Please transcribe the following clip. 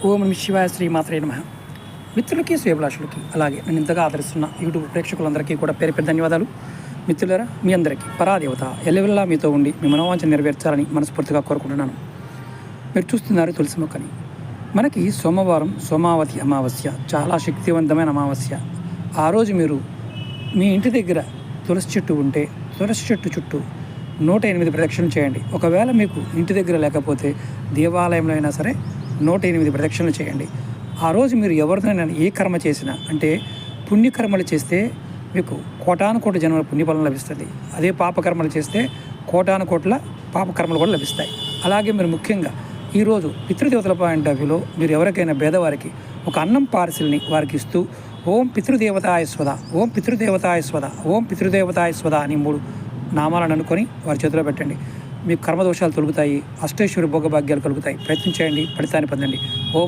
ఓం నమ శివాయ, శ్రీమాత్రే నమః. మిత్రులకి, శ్రేభిలాషులకి, అలాగే నేను ఇంతగా ఆదరిస్తున్న యూట్యూబ్ ప్రేక్షకులందరికీ కూడా పేరు పేరు ధన్యవాదాలు. మిత్రులారా, మీ అందరికీ పరాదేవత ఎల్లవెల్లా మీతో ఉండి మీ మనోవాంఛ నెరవేర్చాలని మనస్ఫూర్తిగా కోరుకుంటున్నాను. మీరు చూస్తున్నారు తులసి మొక్కని. మనకి సోమవారం సోమావతి అమావాస్య చాలా శక్తివంతమైన అమావాస్య. ఆ రోజు మీరు మీ ఇంటి దగ్గర తులసి చెట్టు ఉంటే తులసి చెట్టు చుట్టూ 108 ప్రదక్షిణలు చేయండి. ఒకవేళ మీకు ఇంటి దగ్గర లేకపోతే దేవాలయంలో అయినా సరే 108 ప్రదక్షిణలు చేయండి. ఆ రోజు మీరు ఎవరినైనా ఏ కర్మ చేసినా, అంటే పుణ్యకర్మలు చేస్తే మీకు కోటానుకోటి జన్మల పుణ్యఫలం లభిస్తుంది. అదే పాపకర్మలు చేస్తే కోటానుకోట్ల పాపకర్మలు కూడా లభిస్తాయి. అలాగే మీరు ముఖ్యంగా ఈరోజు పితృదేవతల పాయింట్ ఆఫ్ వ్యూలో మీరు ఎవరికైనా పేదవారికి ఒక అన్నం పార్సిల్ని వారికి ఇస్తూ ఓం పితృదేవతాయ స్వద, ఓం పితృదేవతాయ స్వద, ఓం పితృదేవతాయ స్వద అని 3 నామాలను అనుకొని వారి చేతిలో పెట్టండి. మీకు కర్మదోషాలు తొలుగుతాయి, అష్టైశ్వర్య భోగభాగ్యాలు కలుగుతాయి. ప్రయత్నం చేయండి, ఫలితాన్ని పొందండి. ఓం